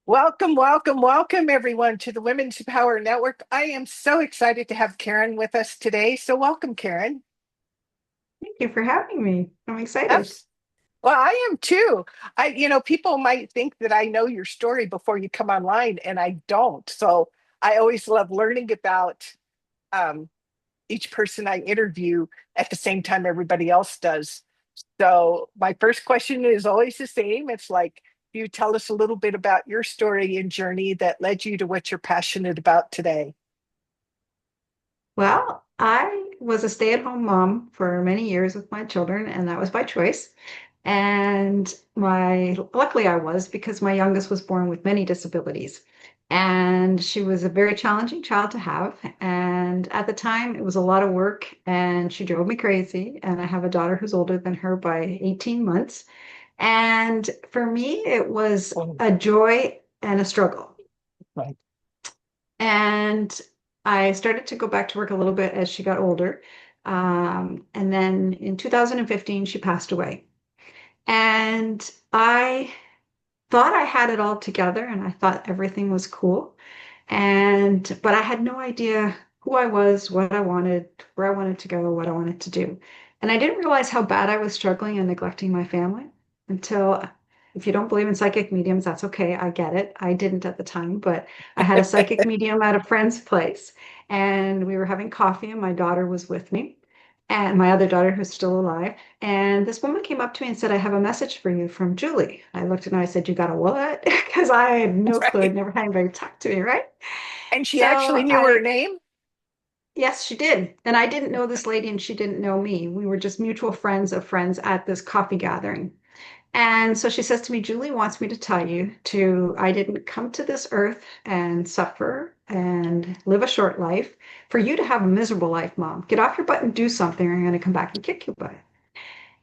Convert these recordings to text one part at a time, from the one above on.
Welcome, welcome, welcome, everyone, to the Women's Power Network. I am so excited to have Karen with us today. So, welcome, Karen. Thank you for having me. I'm excited. Abs- Well, I am too. People might think that I know your story before you come online, and I don't. So, I always love learning about um, each person I interview at the same time everybody else does. So, my first question is always the same. It's like, you tell us a little bit about your story and journey that led you to what you're passionate about today. Well, I was a stay-at-home mom for many years with my children, and that was by choice. And my luckily I was because my youngest was born with many disabilities. And she was a very challenging child to have. And at the time, it was a lot of work, and she drove me crazy. And I have a daughter who's older than her by 18 months. And for me, it was Oh, a joy and a struggle. right. And I started to go back to work a little bit as she got older. And then in 2015, she passed away. And I thought I had it all together and I thought everything was cool. But I had no idea who I was, what I wanted, where I wanted to go, what I wanted to do. And I didn't realize how bad I was struggling and neglecting my family until, if you don't believe in psychic mediums, that's okay. I get it. I didn't at the time, but I had a psychic medium at a friend's place and we were having coffee and my daughter was with me and my other daughter who's still alive. And this woman came up to me and said, I have a message for you from Julie. I looked at her and I said, you got a what? Because I had no clue. I'd Right. never had anybody talk to me, right? And she actually So knew her I, name. yes, she did. And I didn't know this lady and she didn't know me. We were just mutual friends of friends at this coffee gathering. And so she says to me, Julie wants me to tell you I didn't come to this earth and suffer and live a short life for you to have a miserable life, Mom. Get off your butt and do something or I'm going to come back and kick your butt.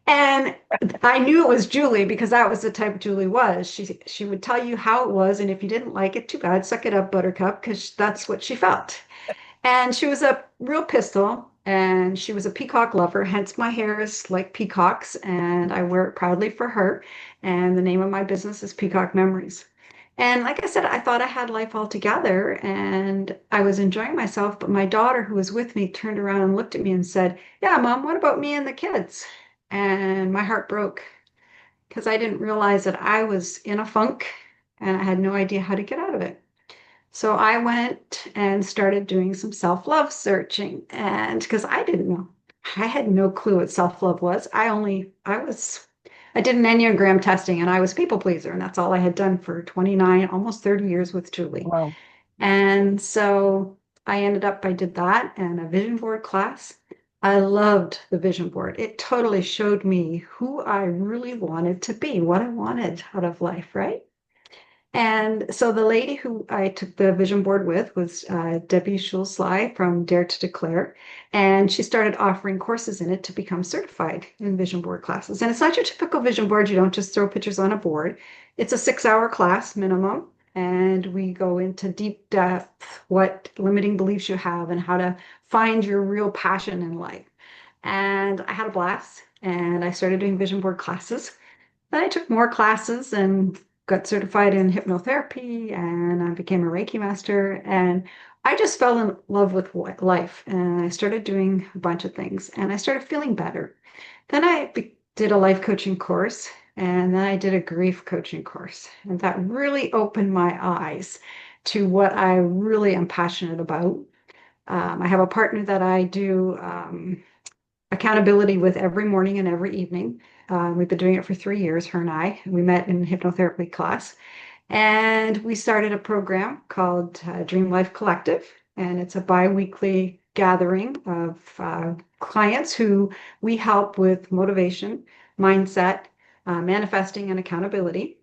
And I knew it was Julie because that was the type Julie was. She would tell you how it was, and if you didn't like it, too bad, suck it up, Buttercup, because that's what she felt. And she was a real pistol, and she was a peacock lover, hence my hair is like peacocks, and I wear it proudly for her. And the name of my business is Peacock Memories. And like I said, I thought I had life all together and I was enjoying myself, but my daughter, who was with me, turned around and looked at me and said, yeah, Mom, what about me and the kids? And my heart broke because I didn't realize that I was in a funk and I had no idea how to get out of it. So I went and started doing some self-love searching. And because I didn't know, I had no clue what self-love was. I did an Enneagram testing and I was people pleaser. And that's all I had done for 29, almost 30 years with Julie. Wow. And so I did that and a vision board class. I loved the vision board. It totally showed me who I really wanted to be, what I wanted out of life, right? And so the lady who I took the vision board with was Debbie Schulz-Sly from Dare to Declare. And she started offering courses in it to become certified in vision board classes. And it's not your typical vision board. You don't just throw pictures on a board. It's a 6 hour class minimum. And we go into deep depth, what limiting beliefs you have and how to find your real passion in life. And I had a blast and I started doing vision board classes. Then I took more classes and got certified in hypnotherapy and I became a Reiki master. And I just fell in love with life and I started doing a bunch of things and I started feeling better. Then did a life coaching course and then I did a grief coaching course. And that really opened my eyes to what I really am passionate about. I have a partner that I do accountability with every morning and every evening. We've been doing it for 3 years, her and I. We met in hypnotherapy class. And we started a program called Dream Life Collective. And it's a bi-weekly gathering of clients who we help with motivation, mindset, manifesting, and accountability.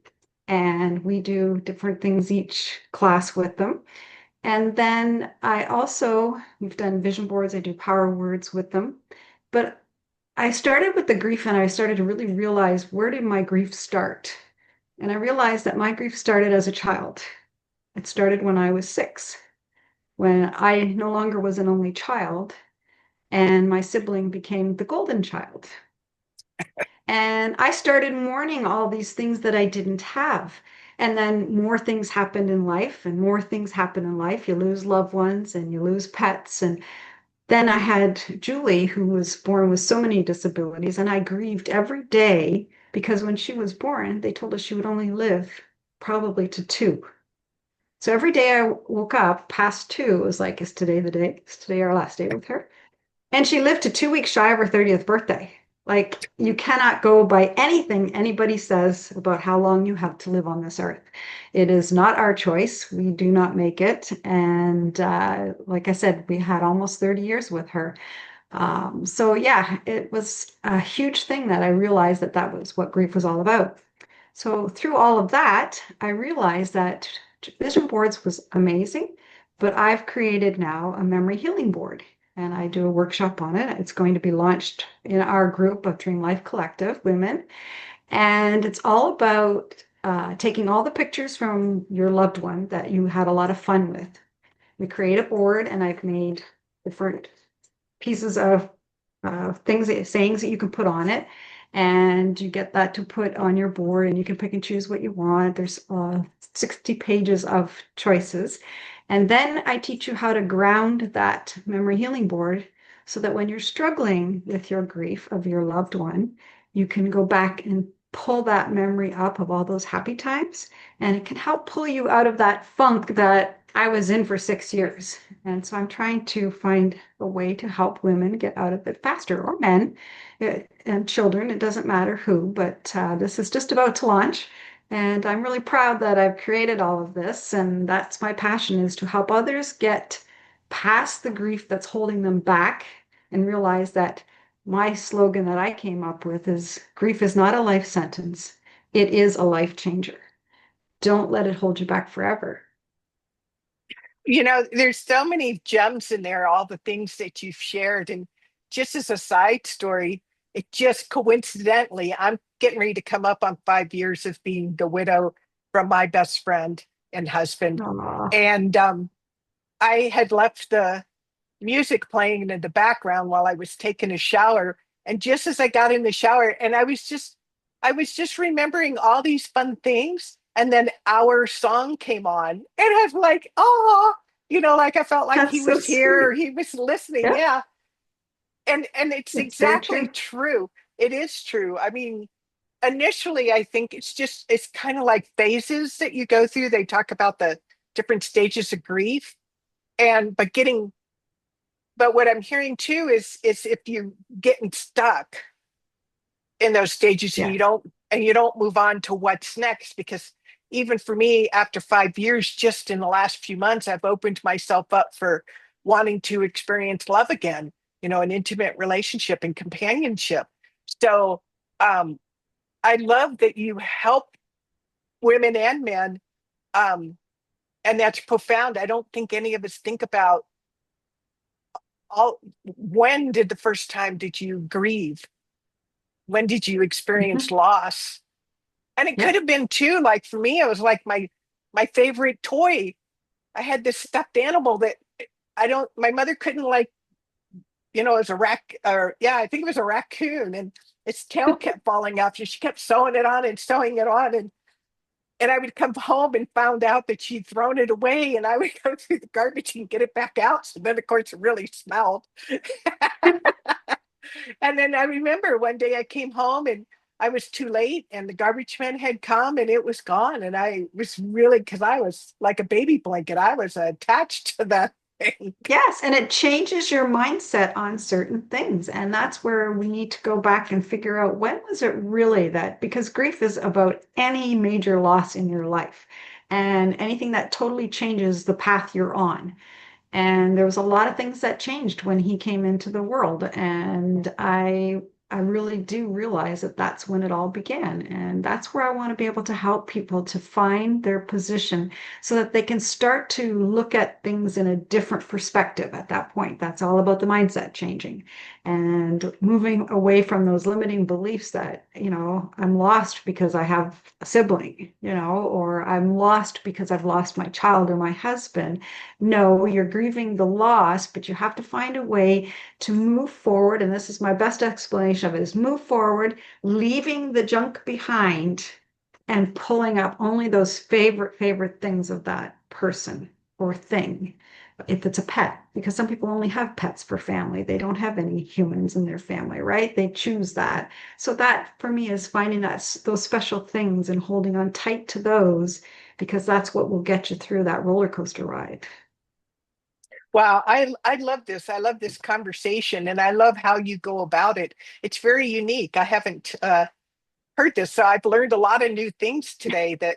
And we do different things each class with them. And then we've done vision boards, I do power words with them. But I started with the grief and I started to really realize where did my grief start? And I realized that my grief started as a child. It started when I was 6, when I no longer was an only child and my sibling became the golden child. And I started mourning all these things that I didn't have. And then more things happened in life, and more things happen in life. You lose loved ones and you lose pets. And then I had Julie, who was born with so many disabilities, and I grieved every day because when she was born, they told us she would only live probably to two. So every day I woke up past two, it was like, is today the day? Is today our last day with her? And she lived to 2 weeks shy of her 30th birthday. Like, you cannot go by anything anybody says about how long you have to live on this earth. It is not our choice. We do not make it. And like I said, we had almost 30 years with her. So, yeah, it was a huge thing that I realized that that was what grief was all about. So through all of that, I realized that vision boards was amazing, but I've created now a memory healing board and I do a workshop on it. It's going to be launched in our group of Dream Life Collective women. And it's all about taking all the pictures from your loved one that you had a lot of fun with. We create a board and I've made different pieces of things, sayings that you can put on it. And you get that to put on your board, and you can pick and choose what you want. There's 60 pages of choices. And then I teach you how to ground that memory healing board so that when you're struggling with your grief of your loved one, you can go back and pull that memory up of all those happy times. And it can help pull you out of that funk that I was in for 6 years. And so I'm trying to find a way to help women get out of it faster, or men and children. It doesn't matter who, but this is just about to launch. And I'm really proud that I've created all of this. And that's my passion, is to help others get past the grief that's holding them back and realize that my slogan that I came up with is grief is not a life sentence. It is a life changer. Don't let it hold you back forever. There's so many gems in there, all the things that you've shared. And just as a side story, it just coincidentally, I'm getting ready to come up on 5 years of being the widow from my best friend and husband. Aw, And I had left the music playing in the background while I was taking a shower. And just as I got in the shower, and I was just remembering all these fun things. And then our song came on, and I was like, oh, like I felt like he that's so was here, sweet. he was listening. Yeah, Yeah. And it's it's very exactly true. true. It is true. I mean, initially, I think it's kind of like phases that you go through. They talk about the different stages of grief. And but what I'm hearing too is if you getting stuck in those stages and Yeah. you don't move on to what's next, because even for me, after 5 years, just in the last few months, I've opened myself up for wanting to experience love again, an intimate relationship and companionship. So um I love that you help women and men. um and that's profound. I don't think any of us think about all when did the first time did you grieve, when did you experience Mhm. loss. And it could Yep. have been too, like for me, it was like my favorite toy. I had this stuffed animal that I don't my mother couldn't, like, it was a or yeah, I think it was a raccoon, and its tail kept falling off. She kept sewing it on and sewing it on, and I would come home and found out that she'd thrown it away, and I would go through the garbage and get it back out. So then, of course, it really smelled. And then I remember one day I came home and I was too late, and the garbage man had come and it was gone. And I was really, because I was like a baby blanket, I was attached to that thing. Yes, and it changes your mindset on certain things. And that's where we need to go back and figure out, when was it really that, because grief is about any major loss in your life and anything that totally changes the path you're on. And there was a lot of things that changed when he came into the world. And I really do realize that that's when it all began. And that's where I want to be able to help people to find their position so that they can start to look at things in a different perspective at that point. That's all about the mindset changing and moving away from those limiting beliefs that, I'm lost because I have a sibling, or I'm lost because I've lost my child or my husband. No, you're grieving the loss, but you have to find a way to move forward. And this is my best explanation of it, is move forward, leaving the junk behind and pulling up only those favorite things of that person or thing. If it's a pet, because some people only have pets for family, they don't have any humans in their family, right? They choose that. So that for me is finding that those special things and holding on tight to those because that's what will get you through that roller coaster ride. Wow, I love this. I love this conversation, and I love how you go about it. It's very unique. I haven't heard this, so I've learned a lot of new things today. That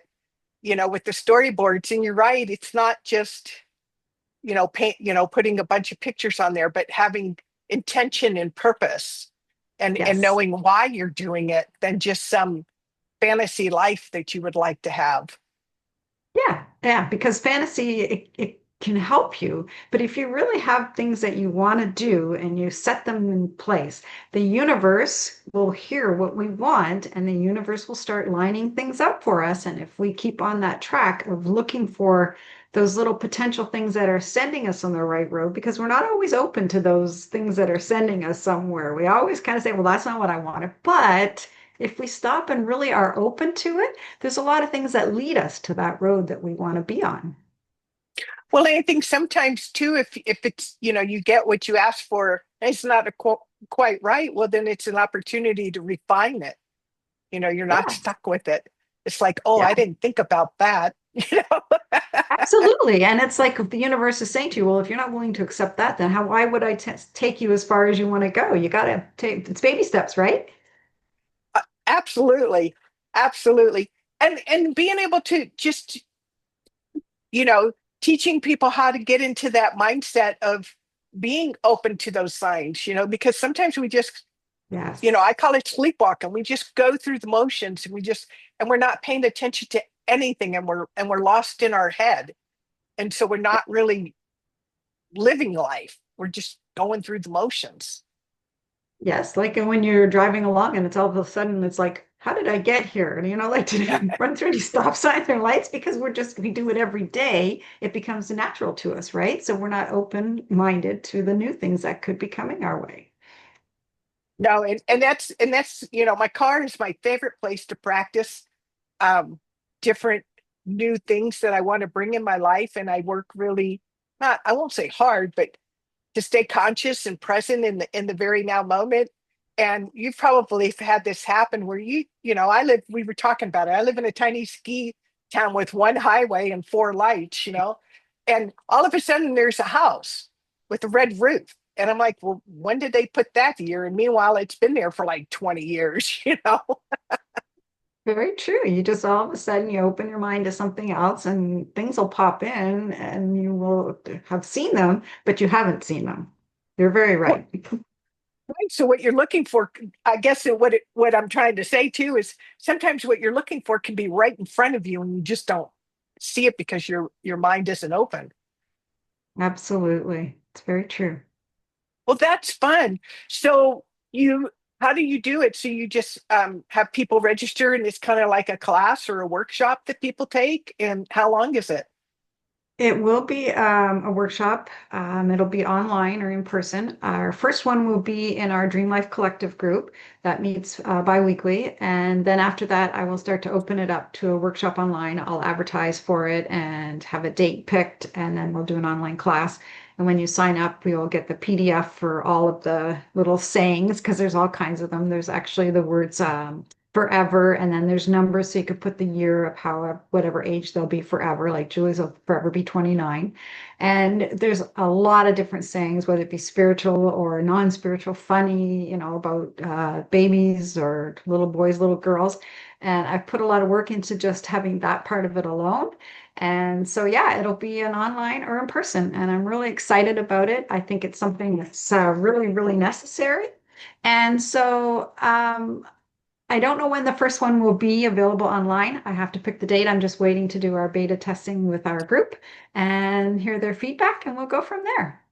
with the storyboards, and you're right. It's not just paint, putting a bunch of pictures on there, but having intention and purpose, and Yes. knowing why you're doing it, than just some fantasy life that you would like to have. Yeah, yeah, because fantasy it can help you, but if you really have things that you want to do and you set them in place, the universe will hear what we want and the universe will start lining things up for us. And if we keep on that track of looking for those little potential things that are sending us on the right road, because we're not always open to those things that are sending us somewhere. We always kind of say, well, that's not what I wanted. But if we stop and really are open to it, there's a lot of things that lead us to that road that we want to be on. Well, I think sometimes too, if it's you get what you ask for, and it's not quite right, well, then it's an opportunity to refine it. You're not Yes. stuck with it. It's like, oh, Yeah, I didn't think about that. You know. absolutely. And it's like if the universe is saying to you, well, if you're not willing to accept that, then why would I take you as far as you want to go? You got to take, it's baby steps, right? Absolutely, absolutely, and being able to just you know teaching people how to get into that mindset of being open to those signs. Because sometimes we just Yes. I call it sleepwalking. We just go through the motions, and we're not paying attention to anything, and we're lost in our head, and so we're not really living life. We're just going through the motions. Yes. Like when you're driving along and it's all of a sudden it's like, how did I get here? And like to run through any stop signs or lights because we do it every day. It becomes natural to us, right? So we're not open-minded to the new things that could be coming our way. No, and that's my car is my favorite place to practice um, different new things that I want to bring in my life, and I work really not I won't say hard, but to stay conscious and present in the very now moment. And you've probably had this happen where we were talking about it. I live in a tiny ski town with one highway and four lights, and all of a sudden there's a house with a red roof. And I'm like, well, when did they put that here? And meanwhile, it's been there for like 20 years, you know? Very true. You just all of a sudden you open your mind to something else and things will pop in and you will have seen them, but you haven't seen them. You're very right. Right. So what you're looking for, I guess that what I'm trying to say too is sometimes what you're looking for can be right in front of you and you just don't see it because your mind isn't open. Absolutely. It's very true. Well, that's fun. So you how do you do it? So you just have people register and it's kind of like a class or a workshop that people take, and how long is it? It will be a workshop. It'll be online or in person. Our first one will be in our Dream Life Collective group that meets biweekly. And then after that, I will start to open it up to a workshop online. I'll advertise for it and have a date picked, and then we'll do an online class. And when you sign up, you'll get the PDF for all of the little sayings because there's all kinds of them. There's actually the words forever, and then there's numbers so you could put the year of how whatever age they'll be forever. Like Julie's will forever be 29. And there's a lot of different sayings, whether it be spiritual or non-spiritual, funny, about babies or little boys, little girls. And I've put a lot of work into just having that part of it alone. And so, yeah, it'll be an online or in person. And I'm really excited about it. I think it's something that's really, really necessary. And so I don't know when the first one will be available online. I have to pick the date. I'm just waiting to do our beta testing with our group and hear their feedback, and we'll go from there.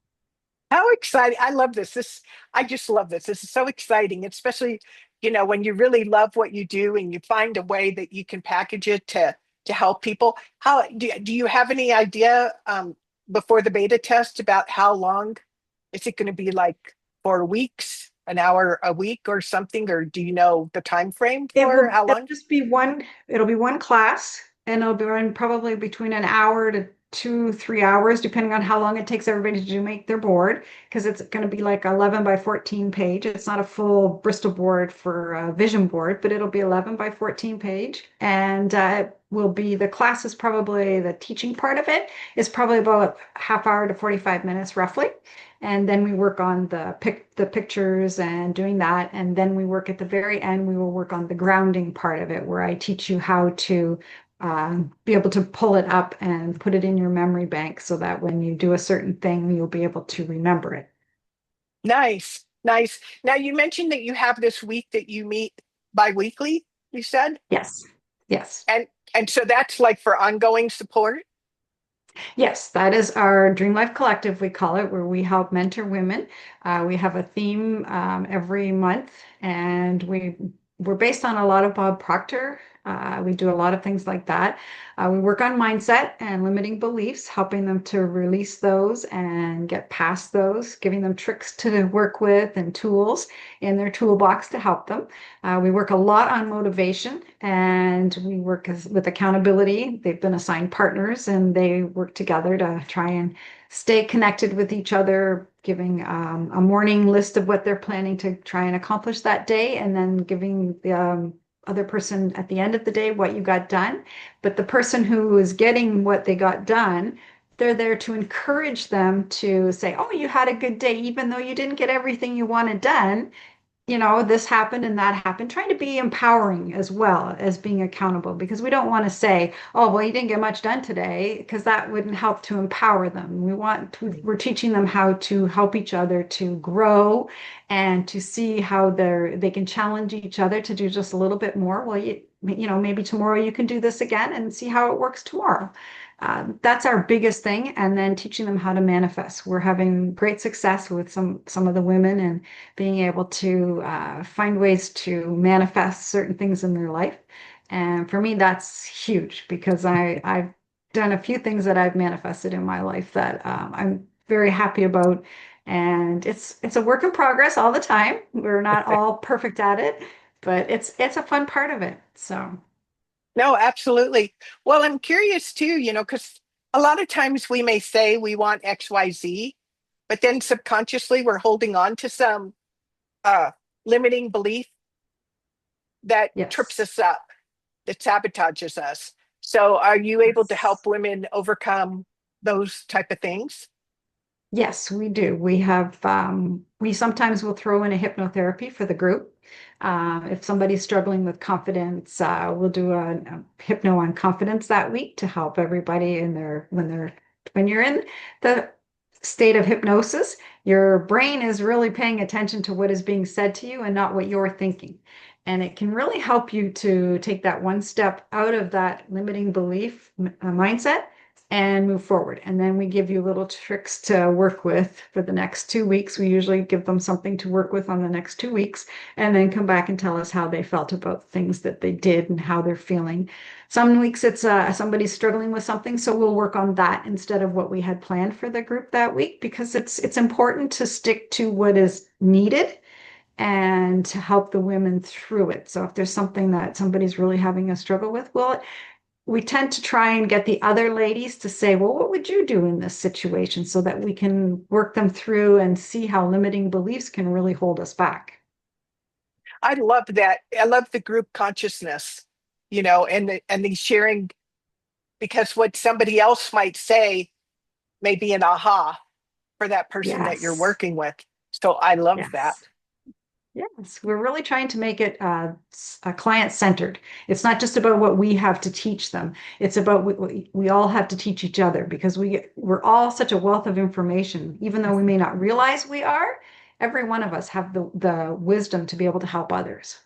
How exciting. I love this. I just love this. This is so exciting, especially, when you really love what you do and you find a way that you can package it to help people. How do you have any idea before the beta test about how long is it going to be, like 4 weeks? an hour a week or something, or do you know the time frame for how It'll long? just be it'll be one class and it'll be run probably between an hour to 2, 3 hours, depending on how long it takes everybody to make their board, because it's going to be like 11 by 14 page. It's not a full Bristol board for a vision board, but it'll be 11 by 14 page. And it will be the class is probably the teaching part of it is probably about a half hour to 45 minutes roughly. And then we work on the pictures and doing that. And then we work at the very end, we will work on the grounding part of it, where I teach you how to be able to pull it up and put it in your memory bank so that when you do a certain thing, you'll be able to remember it. Nice, nice. Now you mentioned that you have this week that you meet bi-weekly, you said? Yes. Yes. And and so that's like for ongoing support? Yes, that is our Dream Life Collective, we call it, where we help mentor women. We have a theme every month, and we're based on a lot of Bob Proctor. We do a lot of things like that. We work on mindset and limiting beliefs, helping them to release those and get past those, giving them tricks to work with and tools in their toolbox to help them. We work a lot on motivation and we work with accountability. They've been assigned partners and they work together to try and stay connected with each other, giving a morning list of what they're planning to try and accomplish that day, and then giving the other person at the end of the day what you got done. But the person who is getting what they got done, they're there to encourage them to say, oh, you had a good day, even though you didn't get everything you wanted done. This happened and that happened, trying to be empowering as well as being accountable, because we don't want to say, oh, well, you didn't get much done today, because that wouldn't help to empower them. We're teaching them how to help each other to grow and to see how they can challenge each other to do just a little bit more. Well, maybe tomorrow you can do this again and see how it works tomorrow. That's our biggest thing. And then teaching them how to manifest. We're having great success with some of the women and being able to find ways to manifest certain things in their life. And for me, that's huge because I've done a few things that I've manifested in my life that I'm very happy about. And it's a work in progress all the time. We're not all perfect at it, but it's a fun part of it. So No, absolutely. Well, I'm curious too, because a lot of times we may say we want XYZ, but then subconsciously we're holding on to some uh, limiting belief that trips yes. us up, that sabotages us. So, are you able to Yes. help women overcome those type of things? Yes, we do. We sometimes will throw in a hypnotherapy for the group. If somebody's struggling with confidence, we'll do a hypno on confidence that week to help everybody when you're in the state of hypnosis, your brain is really paying attention to what is being said to you and not what you're thinking. And it can really help you to take that one step out of that limiting belief mindset and move forward. And then we give you little tricks to work with for the next 2 weeks. We usually give them something to work with on the next 2 weeks, and then come back and tell us how they felt about things that they did and how they're feeling. Some weeks it's somebody's struggling with something, so we'll work on that instead of what we had planned for the group that week, because it's important to stick to what is needed and to help the women through it. So if there's something that somebody's really having a struggle with, well, we tend to try and get the other ladies to say, well, what would you do in this situation, so that we can work them through and see how limiting beliefs can really hold us back. I love that. I love the group consciousness, and the sharing, because what somebody else might say may be an aha for that person that you're Yes. working with. So I love that. Yes. Yes, we're really trying to make it client centered. It's not just about what we have to teach them. It's about what we all have to teach each other, because we're all such a wealth of information. Even though we may not realize we are, every one of us have the wisdom to be able to help others.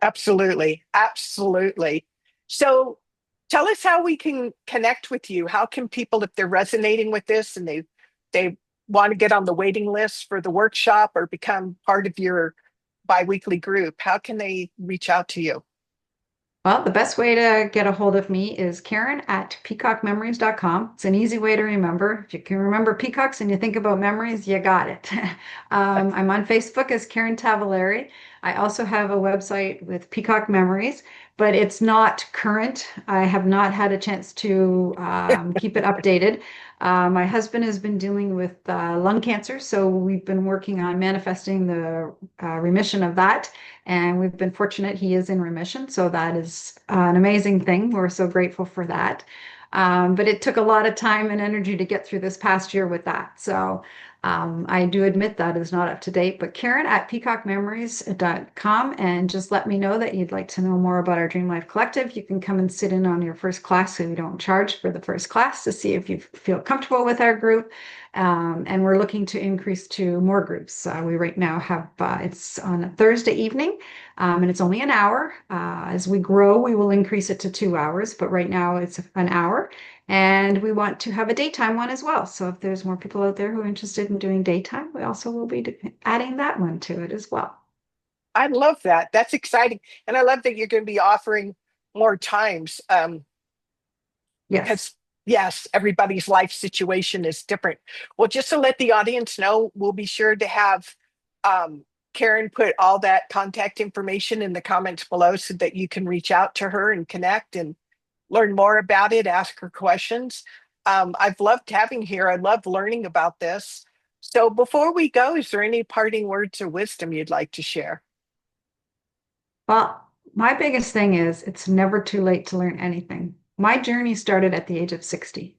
Absolutely. Absolutely. So tell us how we can connect with you. How can people, if they're resonating with this and they want to get on the waiting list for the workshop or become part of your biweekly group, how can they reach out to you? Well, the best way to get a hold of me is Karen at peacockmemories.com. It's an easy way to remember. If you can remember peacocks and you think about memories, you got it. I'm on Facebook as Karen Tavolieri. I also have a website with Peacock Memories, but it's not current. I have not had a chance to keep it updated. My husband has been dealing with lung cancer, so we've been working on manifesting the remission of that. And we've been fortunate he is in remission. So that is an amazing thing. We're so grateful for that. But it took a lot of time and energy to get through this past year with that. So I do admit that is not up to date. But Karen at peacockmemories.com, and just let me know that you'd like to know more about our Dream Life Collective. You can come and sit in on your first class, so we don't charge for the first class, to see if you feel comfortable with our group. And we're looking to increase to more groups. We right now have it's on a Thursday evening, and it's only an hour. As we grow, we will increase it to 2 hours, but right now it's an hour. And we want to have a daytime one as well. So if there's more people out there who are interested in doing daytime, we also will be adding that one to it as well. I love that. That's exciting. And I love that you're going to be offering more times. Yes. Because yes, everybody's life situation is different. Well, just to let the audience know, we'll be sure to have Karen put all that contact information in the comments below so that you can reach out to her and connect and learn more about it, ask her questions. I've loved having here. I love learning about this. So before we go, is there any parting words of wisdom you'd like to share? Well, my biggest thing is it's never too late to learn anything. My journey started at the age of 60.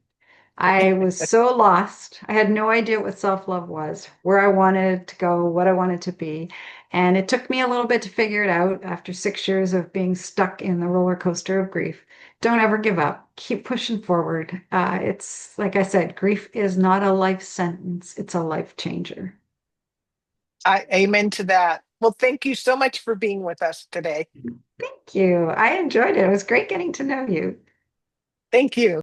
I was so lost. I had no idea what self-love was, where I wanted to go, what I wanted to be. And it took me a little bit to figure it out after 6 years of being stuck in the roller coaster of grief. Don't ever give up. Keep pushing forward. It's like I said, grief is not a life sentence, it's a life changer. I amen to that. Well, thank you so much for being with us today. Thank you. I enjoyed it. It was great getting to know you. Thank you.